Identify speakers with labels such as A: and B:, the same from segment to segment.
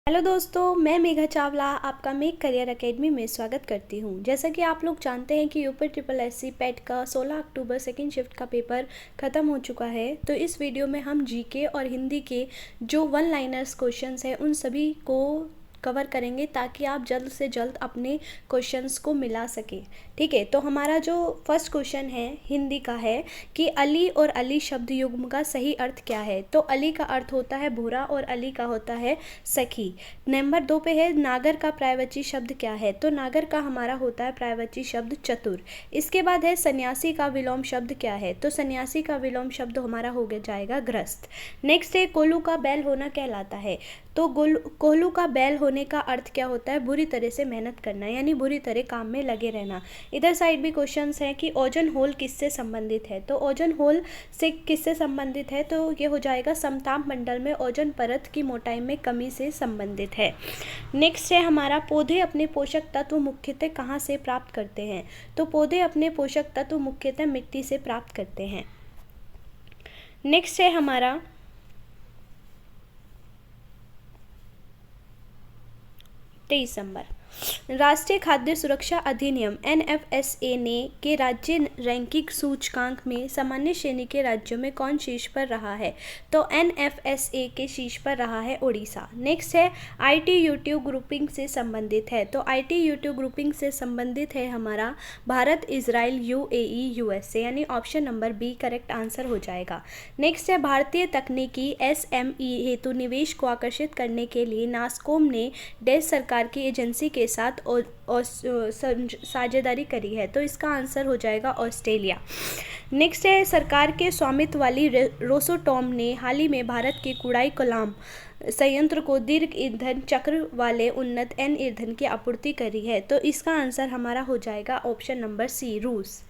A: Hello दोस्तों, मैं मेघा चावला आपका मेक करियर एकेडमी में स्वागत करती हूं। जैसा कि आप लोग जानते हैं कि यूपी ट्रिपल एससी पेट का 16 अक्टूबर सेकेंड शिफ्ट का पेपर ख़त्म हो चुका है। तो इस वीडियो में हम जीके और हिंदी के जो वन लाइनर्स क्वेश्चंस हैं उन सभी को कवर करेंगे ताकि आप जल्द से जल्द अपने क्वेश्चंस को मिला सकें। ठीक है, तो हमारा जो फर्स्ट क्वेश्चन है हिंदी का है कि अली और अली शब्द युग्म का सही अर्थ क्या है। तो अली का अर्थ होता है भूरा और अली का होता है सखी। नंबर 2 पे है नागर का पर्यायवाची शब्द क्या है। तो नागर का हमारा होता है पर्यायवाची शब्द चतुर। इसके बाद है सन्यासी का विलोम शब्द क्या है। तो सन्यासी का विलोम शब्द हमारा हो गया जाएगा ग्रस्त। नेक्स्ट है कोल्हू का बैल होना कहलाता है। तो कोल्हू का बैल होने का अर्थ क्या होता है, बुरी तरह से मेहनत करना, यानी बुरी तरह काम में लगे रहना। इधर साइड भी क्वेश्चंस हैं कि ओजोन होल किससे संबंधित है। तो ओजोन होल से किससे संबंधित है, तो ये हो जाएगा समताप मंडल में ओजोन परत की मोटाई में कमी से संबंधित है। नेक्स्ट है हमारा पौधे अपने पोषक तत्व मुख्यतः कहाँ से प्राप्त करते हैं। तो पौधे अपने पोषक तत्व मुख्यतः मिट्टी से प्राप्त करते हैं। नेक्स्ट है हमारा 23 नंबर राष्ट्रीय खाद्य सुरक्षा अधिनियम एनएफएसए ने के राज्य रैंकिंग सूचकांक में सामान्य श्रेणी के राज्यों में कौन शीर्ष पर रहा है। तो एनएफएसए के शीर्ष पर रहा है उड़ीसा। नेक्स्ट है आईटी यूट्यूब ग्रुपिंग से संबंधित है। तो आईटी यूट्यूब ग्रुपिंग से संबंधित है हमारा भारत, इजराइल, यूएई, यूएसए, यानी option number B correct answer हो जाएगा। नेक्स्ट है भारतीय तकनीकी एसएमई हेतु निवेश को आकर्षित करने के लिए नास्कोम ने देश सरकार की एजेंसी के साथ साझेदारी करी है। तो इसका आंसर हो जाएगा ऑस्ट्रेलिया। नेक्स्ट है सरकार के स्वामित्व वाली रोसोटॉम ने हाल ही में भारत के कुड़ाई कोलाम संयंत्र को दीर्घ ईंधन चक्र वाले उन्नत एन ईंधन की आपूर्ति करी है। तो इसका आंसर हमारा हो जाएगा ऑप्शन नंबर सी रूस।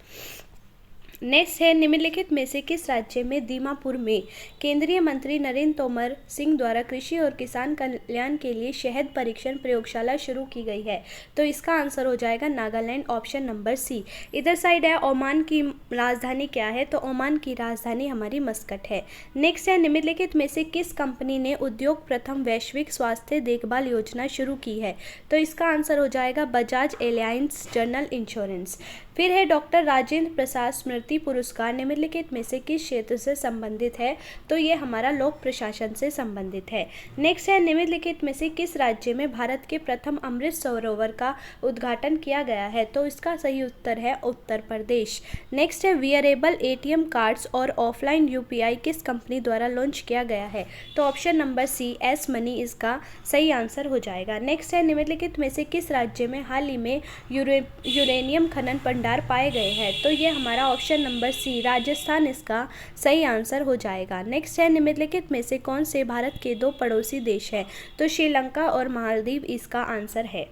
A: नेक्स्ट है निम्नलिखित में से किस राज्य में दीमापुर में केंद्रीय मंत्री नरेंद्र तोमर सिंह द्वारा कृषि और किसान कल्याण के लिए शहद परीक्षण प्रयोगशाला शुरू की गई है। तो इसका आंसर हो जाएगा नागालैंड, ऑप्शन नंबर सी। इधर साइड है ओमान की राजधानी क्या है। तो ओमान की राजधानी हमारी मस्कट है। नेक्स्ट है निम्नलिखित में से किस कंपनी ने उद्योग प्रथम वैश्विक स्वास्थ्य देखभाल योजना शुरू की है। तो इसका आंसर हो जाएगा बजाज एलायंस जनरल इंश्योरेंस। फिर है डॉक्टर राजेंद्र प्रसाद स्मृति पुरस्कार निम्नलिखित में से किस क्षेत्र से संबंधित है। तो ये हमारा लोक प्रशासन से संबंधित है। नेक्स्ट है निम्नलिखित में से किस राज्य में भारत के प्रथम अमृत सरोवर का उद्घाटन किया गया है। तो इसका सही उत्तर है उत्तर प्रदेश। नेक्स्ट है वियरेबल एटीएम कार्ड्स और ऑफलाइन यूपीआई किस कंपनी द्वारा लॉन्च किया गया है। तो option number C S money इसका सही आंसर हो जाएगा। नेक्स्ट है निम्नलिखित में से किस राज्य में हाल ही में यूरेनियम खनन भंडार पाए गए हैं। तो ये हमारा ऑप्शन नंबर सी राजस्थान इसका सही आंसर हो जाएगा। नेक्स्ट है निम्नलिखित में से कौन से भारत के दो पड़ोसी देश हैं। तो श्रीलंका और मालदीव इसका आंसर है।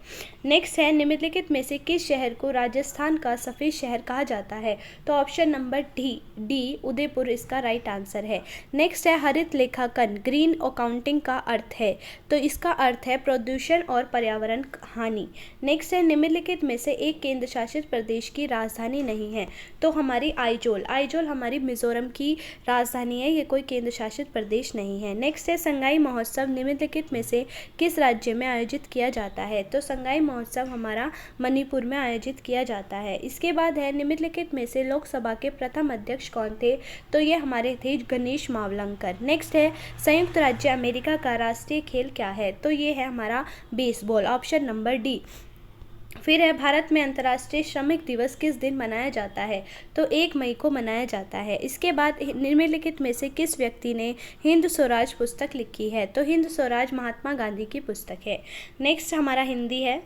A: नेक्स्ट है निम्नलिखित में से किस शहर को राजस्थान का सफ़ेद शहर कहा जाता है। तो ऑप्शन नंबर डी उदयपुर इसका राइट आंसर है। नेक्स्ट है हरित लेखांकन ग्रीन अकाउंटिंग का अर्थ है। तो इसका अर्थ है प्रदूषण और पर्यावरण हानि। नेक्स्ट है निम्नलिखित में से एक केंद्र शासित प्रदेश की राजधानी नहीं है। तो हमारी आइजोल हमारी मिजोरम की राजधानी है, ये कोई केंद्र शासित प्रदेश नहीं है। नेक्स्ट है संगाई महोत्सव निम्नलिखित में से किस राज्य में आयोजित किया जाता है। तो संगाई महोत्सव हमारा मणिपुर में आयोजित किया जाता है। इसके बाद है निम्नलिखित में से लोकसभा के प्रथम अध्यक्ष कौन थे। तो ये हमारे थे गणेश मावलंकर। नेक्स्ट है संयुक्त राज्य अमेरिका का राष्ट्रीय खेल क्या है। तो ये है हमारा बेसबॉल, ऑप्शन नंबर डी। फिर है भारत में अंतर्राष्ट्रीय श्रमिक दिवस किस दिन मनाया जाता है। तो 1 मई को मनाया जाता है। इसके बाद निम्नलिखित में से किस व्यक्ति ने हिंद स्वराज पुस्तक लिखी है। तो हिंद स्वराज महात्मा गांधी की पुस्तक है। नेक्स्ट हमारा हिंदी है।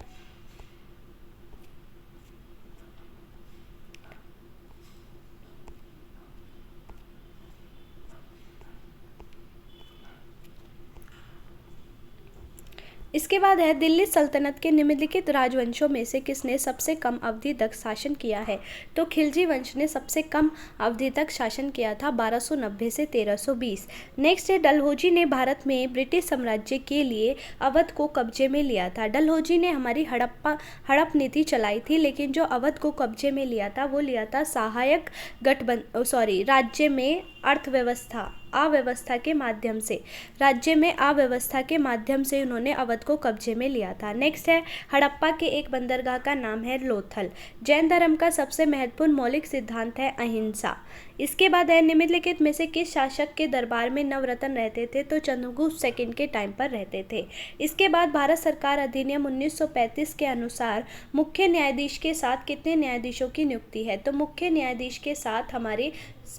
A: इसके बाद है दिल्ली सल्तनत के निम्नलिखित राजवंशों में से किसने सबसे कम अवधि तक शासन किया है। तो खिलजी वंश ने सबसे कम अवधि तक शासन किया था 1290 से 1320। नेक्स्ट है डलहौजी ने भारत में ब्रिटिश साम्राज्य के लिए अवध को कब्जे में लिया था। डलहौजी ने हमारी हड़प नीति चलाई थी, लेकिन जो अवध को कब्जे में लिया था वो लिया था सहायक राज्य में अर्थव्यवस्था अव्यवस्था के माध्यम से, राज्य में अव्यवस्था के माध्यम से उन्होंने अवध को कब्जे में लिया था। नेक्स्ट है हड़प्पा के एक बंदरगाह का नाम है लोथल। जैन धर्म का सबसे महत्वपूर्ण मौलिक सिद्धांत है अहिंसा। इसके बाद है निम्नलिखित में से किस शासक के दरबार में नवरत्न रहते थे? तो चंद्रगुप्त सेकंड के टाइम पर रहते थे। इसके बाद भारत सरकार अधिनियम 1935 के अनुसार मुख्य न्यायाधीश के साथ कितने न्यायाधीशों की नियुक्ति है? तो मुख्य न्यायाधीश के साथ हमारे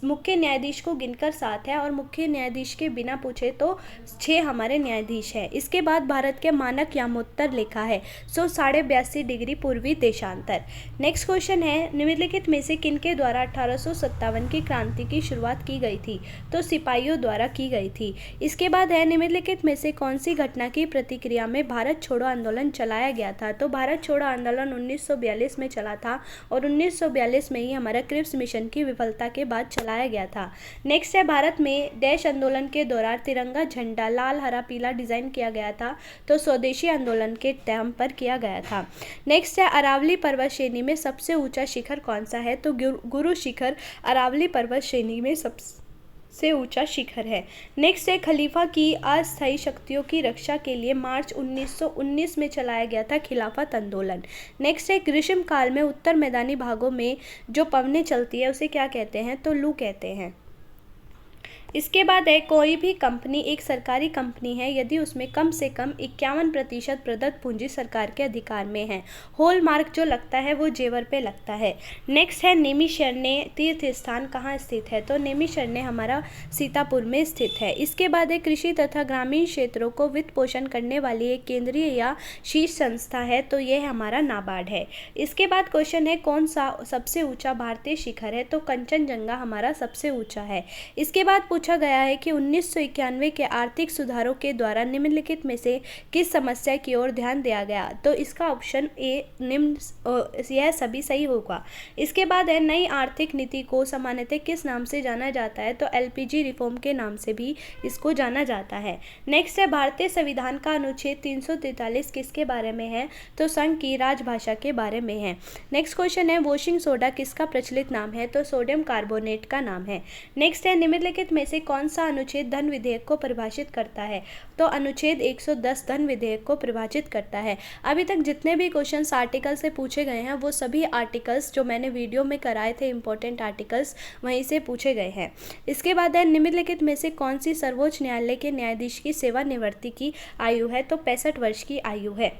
A: मुख्य न्यायाधीश को गिनकर 7 है और मुख्य न्यायाधीश के बिना पूछे तो 6 हमारे न्यायाधीश हैं। इसके बाद भारत के मानक यामोत्तर लिखा है 82.5 डिग्री पूर्वी देशांतर। नेक्स्ट क्वेश्चन है निम्नलिखित में से किनके द्वारा 1857 की क्रांति की शुरुआत की गई थी? तो सिपाहियों द्वारा की गई थी। इसके बाद है निम्नलिखित में से कौन सी घटना की प्रतिक्रिया में भारत छोड़ो आंदोलन चलाया गया था? तो भारत छोड़ो आंदोलन 1942 में चला था और 1942 में ही हमारा क्रिप्स मिशन की विफलता के बाद चलाया गया था। नेक्स्ट है भारत में देश आंदोलन के दौरान तिरंगा झंडा लाल हरा पीला डिजाइन किया गया था? तो स्वदेशी आंदोलन के टाइम पर किया गया था। नेक्स्ट है अरावली पर्वत श्रेणी में सबसे ऊंचा शिखर कौन सा है? तो गुरु शिखर अरावली पर्वत श्रेणी में सबसे ऊंचा शिखर है। नेक्स्ट है खलीफा की अस्थायी शक्तियों की रक्षा के लिए मार्च 1919 में चलाया गया था खिलाफत आंदोलन। नेक्स्ट है ग्रीष्म काल में उत्तर मैदानी भागों में जो पवनें चलती है उसे क्या कहते हैं? तो लू कहते हैं। इसके बाद है कोई भी कंपनी एक सरकारी कंपनी है यदि उसमें कम से कम 51% प्रदत्त पूंजी सरकार के अधिकार में है। होल मार्क जो लगता है वो जेवर पे लगता है। नेक्स्ट है नैमिषारण्य तीर्थ स्थान कहाँ स्थित है? तो नैमिषारण्य हमारा सीतापुर में स्थित है। इसके बाद है कृषि तथा ग्रामीण क्षेत्रों को वित्त पोषण करने वाली एक केंद्रीय या शीर्ष संस्था है? तो यह हमारा नाबार्ड है। इसके बाद क्वेश्चन है कौन सा सबसे ऊंचा भारतीय शिखर है? तो कंचनजंगा हमारा सबसे ऊंचा है। इसके बाद पूछा गया है कि 1991 के आर्थिक सुधारों के द्वारा निम्नलिखित में से किस समस्या की ओर ध्यान दिया गया? तो इसका ऑप्शन ए यह सभी सही होगा। इसके बाद है नई आर्थिक नीति को सामान्यतः किस नाम से जाना जाता है? तो एलपीजी रिफॉर्म के नाम से भी इसको जाना जाता है। नेक्स्ट है भारतीय संविधान का अनुच्छेद 343 किसके बारे में है? तो संघ की राजभाषा के बारे में है। नेक्स्ट क्वेश्चन है वॉशिंग सोडा किसका प्रचलित नाम है? तो सोडियम कार्बोनेट का नाम है। नेक्स्ट है निम्नलिखित में से कौन सा अनुच्छेद धन विधेयक को परिभाषित करता है? तो अनुच्छेद 110 धन विधेयक को परिभाषित करता है। अभी तक जितने भी क्वेश्चंस आर्टिकल से पूछे गए हैं वो सभी आर्टिकल्स जो मैंने वीडियो में कराए थे इंपॉर्टेंट आर्टिकल्स वहीं से पूछे गए हैं। इसके बाद है निम्नलिखित में से कौन सी सर्वोच्च न्यायालय के न्यायाधीश की सेवानिवृत्ति की आयु है? तो 65 वर्ष की आयु है।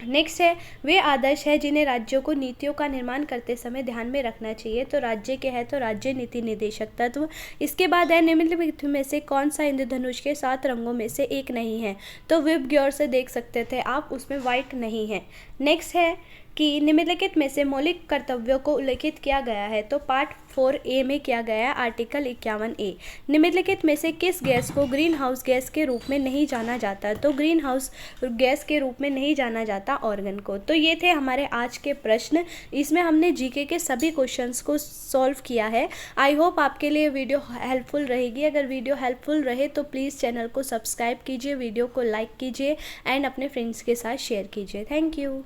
A: नेक्स्ट है वे आदर्श है जिन्हें राज्यों को नीतियों का निर्माण करते समय ध्यान में रखना चाहिए? तो राज्य के है तो राज्य नीति निदेशक तत्व। इसके बाद है निम्नलिखित में से कौन सा इंद्रधनुष के 7 रंगों में से एक नहीं है? तो विब गौर से देख सकते थे आप, उसमें व्हाइट नहीं है। नेक्स्ट है कि निम्नलिखित में से मौलिक कर्तव्यों को उल्लेखित किया गया है? तो पार्ट 4A में किया गया है आर्टिकल 51A। निम्नलिखित में से किस गैस को ग्रीन हाउस गैस के रूप में नहीं जाना जाता? तो ग्रीन हाउस गैस के रूप में नहीं जाना जाता ऑर्गन को। तो ये थे हमारे आज के प्रश्न। इसमें हमने जीके के सभी क्वेश्चंस को सॉल्व किया है। आई होप आपके लिए वीडियो हेल्पफुल रहेगी। अगर वीडियो हेल्पफुल रहे तो प्लीज़ चैनल को सब्सक्राइब कीजिए, वीडियो को लाइक कीजिए एंड अपने फ्रेंड्स के साथ शेयर कीजिए। Thank you.